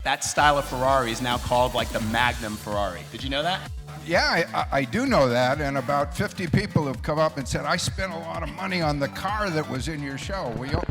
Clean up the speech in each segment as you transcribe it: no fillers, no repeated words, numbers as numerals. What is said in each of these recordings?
That style of Ferrari is now called like the Magnum Ferrari. Did you know that? Yeah, I do know that, and about 50 people have come up and said, I spent a lot of money on the car that was in your show. Will you?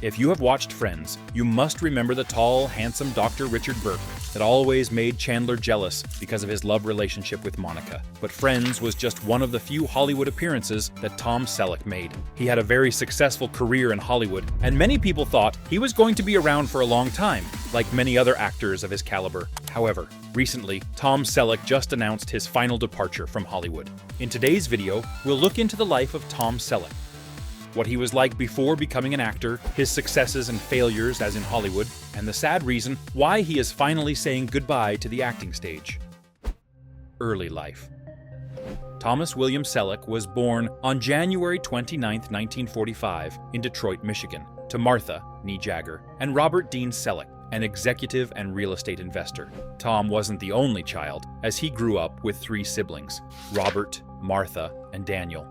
If you have watched Friends, you must remember the tall, handsome Dr. Richard Burke that always made Chandler jealous because of his love relationship with Monica. But Friends was just one of the few Hollywood appearances that Tom Selleck made. He had a very successful career in Hollywood, and many people thought he was going to be around for a long time, like many other actors of his caliber. However, recently, Tom Selleck just announced his final departure from Hollywood. In today's video, we'll look into the life of Tom Selleck, what he was like before becoming an actor, his successes and failures as in Hollywood, and the sad reason why he is finally saying goodbye to the acting stage. Early life. Thomas William Selleck was born on January 29, 1945, in Detroit, Michigan, to Martha, née Jagger, and Robert Dean Selleck, an executive and real estate investor. Tom wasn't the only child, as he grew up with 3 siblings, Robert, Martha, and Daniel.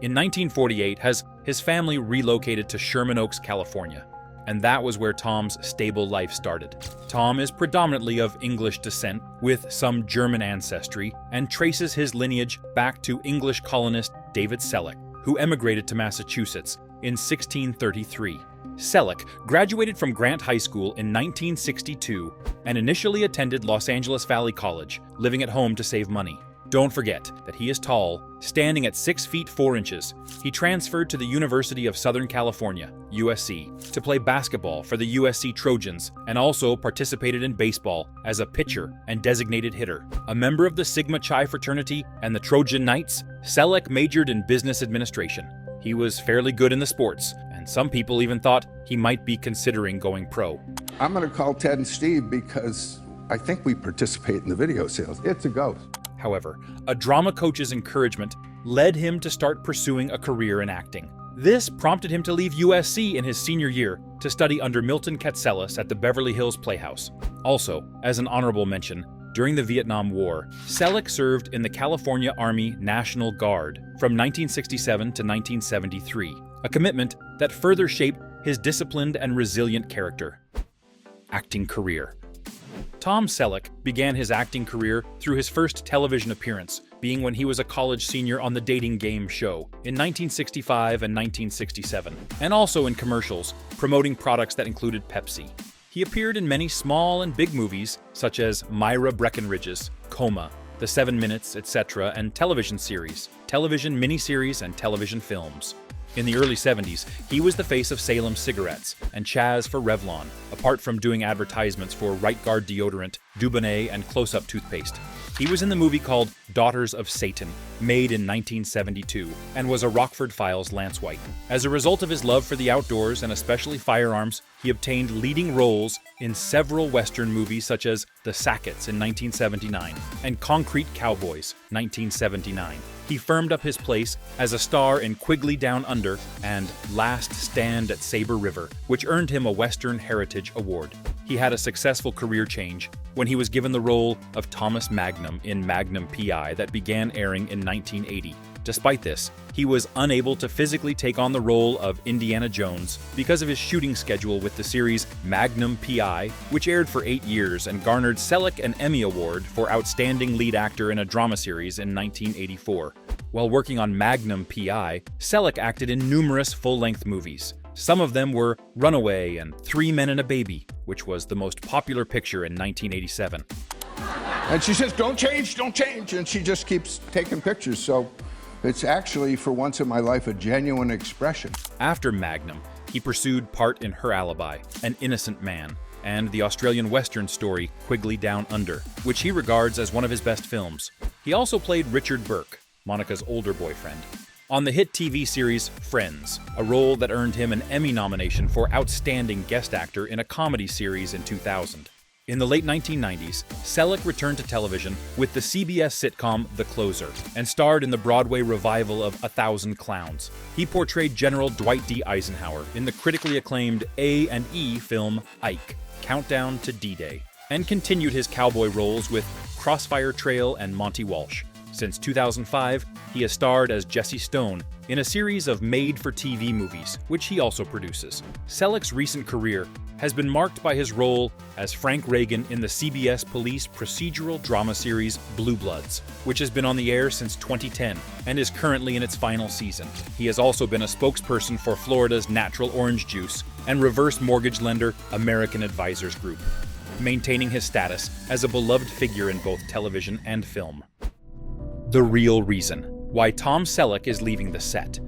In 1948, his family relocated to Sherman Oaks, California, and that was where Tom's stable life started. Tom is predominantly of English descent, with some German ancestry, and traces his lineage back to English colonist David Selleck, who emigrated to Massachusetts in 1633. Selleck graduated from Grant High School in 1962 and initially attended Los Angeles Valley College, living at home to save money. Don't forget that he is tall, standing at 6 feet 4 inches. He transferred to the University of Southern California, USC, to play basketball for the USC Trojans and also participated in baseball as a pitcher and designated hitter. A member of the Sigma Chi fraternity and the Trojan Knights, Selleck majored in business administration. He was fairly good in the sports, and some people even thought he might be considering going pro. I'm going to call Ted and Steve because I think we participate in the video sales. It's a ghost. However, a drama coach's encouragement led him to start pursuing a career in acting. This prompted him to leave USC in his senior year to study under Milton Katselas at the Beverly Hills Playhouse. Also, as an honorable mention, during the Vietnam War, Selleck served in the California Army National Guard from 1967 to 1973, a commitment that further shaped his disciplined and resilient character. Acting career. Tom Selleck began his acting career through his first television appearance, being when he was a college senior on the Dating Game show in 1965 and 1967, and also in commercials, promoting products that included Pepsi. He appeared in many small and big movies, such as Myra Breckenridge's Coma, The 7 Minutes, etc., and television series, television miniseries, and television films. In the early 70s, he was the face of Salem cigarettes and Chaz for Revlon, apart from doing advertisements for Right Guard deodorant, Dubonnet, and Close-Up toothpaste. He was in the movie called Daughters of Satan, made in 1972, and was a Rockford Files Lance White. As a result of his love for the outdoors and especially firearms, he obtained leading roles in several Western movies such as The Sackets in 1979 and Concrete Cowboys, 1979. He firmed up his place as a star in Quigley Down Under and Last Stand at Saber River, which earned him a Western Heritage Award. He had a successful career change when he was given the role of Thomas Magnum in Magnum P.I. that began airing in 1980. Despite this, he was unable to physically take on the role of Indiana Jones because of his shooting schedule with the series Magnum P.I., which aired for 8 years and garnered Selleck an Emmy Award for Outstanding Lead Actor in a Drama Series in 1984. While working on Magnum P.I., Selleck acted in numerous full-length movies. Some of them were Runaway and 3 Men and a Baby, which was the most popular picture in 1987. And she says, don't change, and she just keeps taking pictures, so it's actually, for once in my life, a genuine expression. After Magnum, he pursued part in Her Alibi, An Innocent Man, and the Australian Western story Quigley Down Under, which he regards as one of his best films. He also played Richard Burke, Monica's older boyfriend, on the hit TV series Friends, a role that earned him an Emmy nomination for Outstanding Guest Actor in a Comedy Series in 2000. In the late 1990s, Selleck returned to television with the CBS sitcom The Closer and starred in the Broadway revival of 1,000 Clowns. He portrayed General Dwight D. Eisenhower in the critically acclaimed A&E film Ike, Countdown to D-Day, and continued his cowboy roles with Crossfire Trail and Monty Walsh. Since 2005, he has starred as Jesse Stone in a series of made-for-TV movies, which he also produces. Selleck's recent career has been marked by his role as Frank Reagan in the CBS police procedural drama series Blue Bloods, which has been on the air since 2010 and is currently in its final season. He has also been a spokesperson for Florida's natural orange juice and reverse mortgage lender American Advisors Group, maintaining his status as a beloved figure in both television and film. The real reason why Tom Selleck is leaving the set.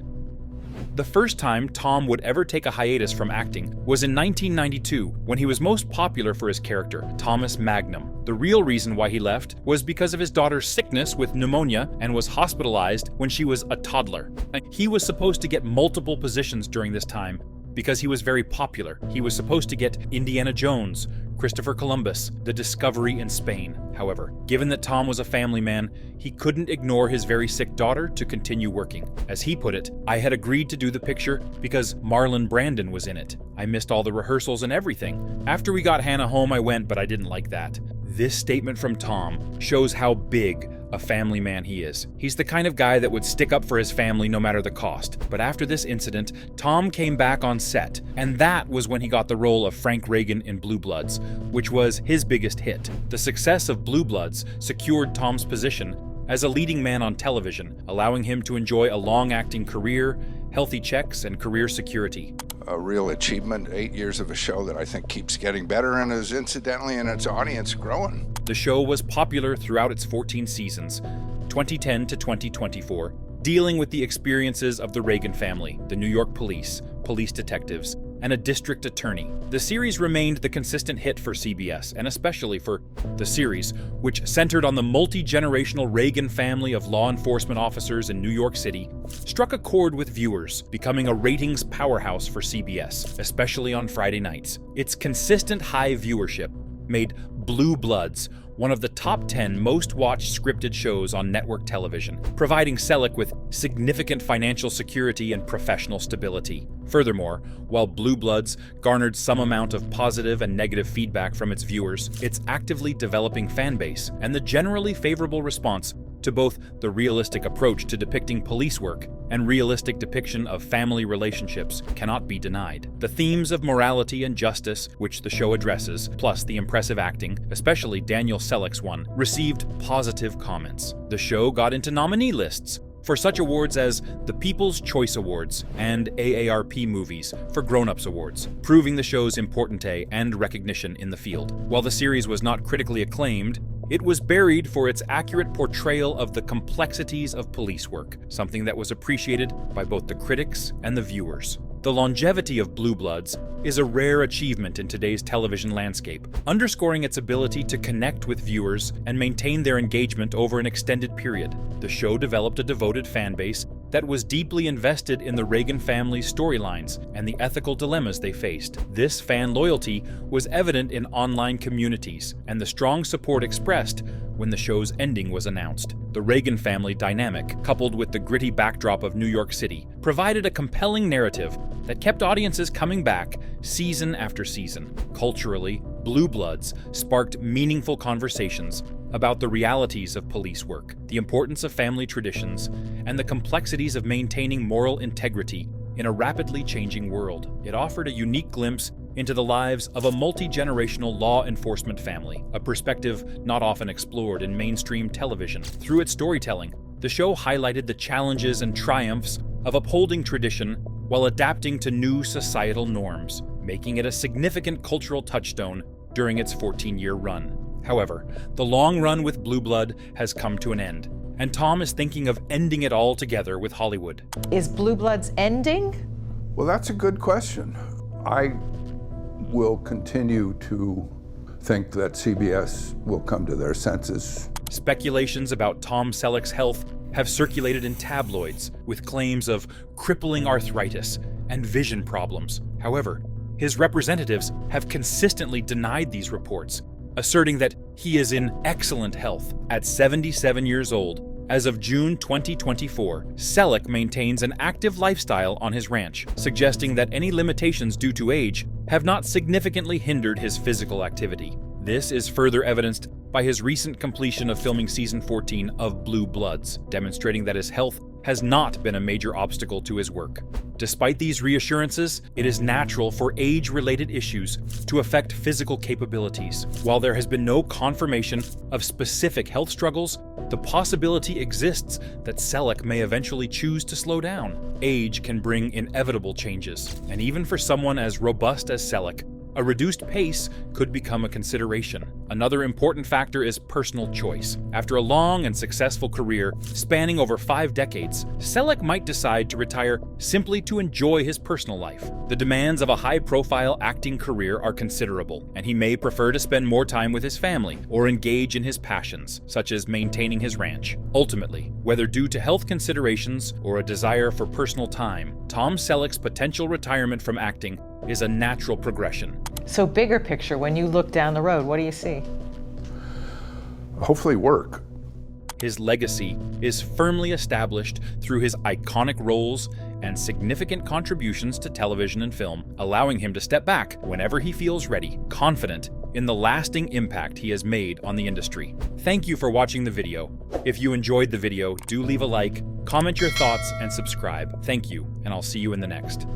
The first time Tom would ever take a hiatus from acting was in 1992, when he was most popular for his character, Thomas Magnum. The real reason why he left was because of his daughter's sickness with pneumonia and was hospitalized when she was a toddler. He was supposed to get multiple positions during this time because he was very popular. He was supposed to get Indiana Jones, Christopher Columbus, The Discovery in Spain. However, given that Tom was a family man, he couldn't ignore his very sick daughter to continue working. As he put it, "I had agreed to do the picture because Marlon Brandon was in it. I missed all the rehearsals and everything. After we got Hannah home, I went, but I didn't like that." This statement from Tom shows how big a family man he is. He's the kind of guy that would stick up for his family no matter the cost. But after this incident, Tom came back on set, and that was when he got the role of Frank Reagan in Blue Bloods, which was his biggest hit. The success of Blue Bloods secured Tom's position as a leading man on television, allowing him to enjoy a long acting career, healthy checks, and career security. A real achievement, 8 years of a show that I think keeps getting better and is incidentally in its audience growing. The show was popular throughout its 14 seasons, 2010 to 2024, dealing with the experiences of the Reagan family, the New York police, police detectives, and a district attorney. The series remained the consistent hit for CBS, and especially for the series, which centered on the multi-generational Reagan family of law enforcement officers in New York City, struck a chord with viewers, becoming a ratings powerhouse for CBS, especially on Friday nights. Its consistent high viewership made Blue Bloods one of the top 10 most watched scripted shows on network television, providing Selleck with significant financial security and professional stability. Furthermore, while Blue Bloods garnered some amount of positive and negative feedback from its viewers, its actively developing fan base and the generally favorable response to both the realistic approach to depicting police work and realistic depiction of family relationships cannot be denied. The themes of morality and justice, which the show addresses, plus the impressive acting, especially Daniel Selleck's one, received positive comments. The show got into nominee lists for such awards as the People's Choice Awards and AARP Movies for Grown-Ups Awards, proving the show's importante and recognition in the field. While the series was not critically acclaimed, it was buried for its accurate portrayal of the complexities of police work, something that was appreciated by both the critics and the viewers. The longevity of Blue Bloods is a rare achievement in today's television landscape, underscoring its ability to connect with viewers and maintain their engagement over an extended period. The show developed a devoted fan base that was deeply invested in the Reagan family's storylines and the ethical dilemmas they faced. This fan loyalty was evident in online communities and the strong support expressed when the show's ending was announced. The Reagan family dynamic, coupled with the gritty backdrop of New York City, provided a compelling narrative that kept audiences coming back season after season. Culturally, Blue Bloods sparked meaningful conversations about the realities of police work, the importance of family traditions, and the complexities of maintaining moral integrity in a rapidly changing world. It offered a unique glimpse into the lives of a multi-generational law enforcement family, a perspective not often explored in mainstream television. Through its storytelling, the show highlighted the challenges and triumphs of upholding tradition while adapting to new societal norms, making it a significant cultural touchstone during its 14-year run. However, the long run with Blue Blood has come to an end, and Tom is thinking of ending it all together with Hollywood. Is Blue Bloods ending? Well, that's a good question. I will continue to think that CBS will come to their senses. Speculations about Tom Selleck's health have circulated in tabloids with claims of crippling arthritis and vision problems. However, his representatives have consistently denied these reports, asserting that he is in excellent health. At 77 years old, as of June 2024, Selleck maintains an active lifestyle on his ranch, suggesting that any limitations due to age have not significantly hindered his physical activity. This is further evidenced by his recent completion of filming season 14 of Blue Bloods, demonstrating that his health has not been a major obstacle to his work. Despite these reassurances, it is natural for age-related issues to affect physical capabilities. While there has been no confirmation of specific health struggles, the possibility exists that Selleck may eventually choose to slow down. Age can bring inevitable changes, and even for someone as robust as Selleck, a reduced pace could become a consideration. Another important factor is personal choice. After a long and successful career spanning over 5 decades, Selleck might decide to retire simply to enjoy his personal life. The demands of a high-profile acting career are considerable, and he may prefer to spend more time with his family or engage in his passions, such as maintaining his ranch. Ultimately, whether due to health considerations or a desire for personal time, Tom Selleck's potential retirement from acting is a natural progression. So bigger picture, when you look down the road, what do you see? Hopefully work. His legacy is firmly established through his iconic roles and significant contributions to television and film, allowing him to step back whenever he feels ready, confident in the lasting impact he has made on the industry. Thank you for watching the video. If you enjoyed the video, do leave a like, comment your thoughts, and subscribe. Thank you, and I'll see you in the next.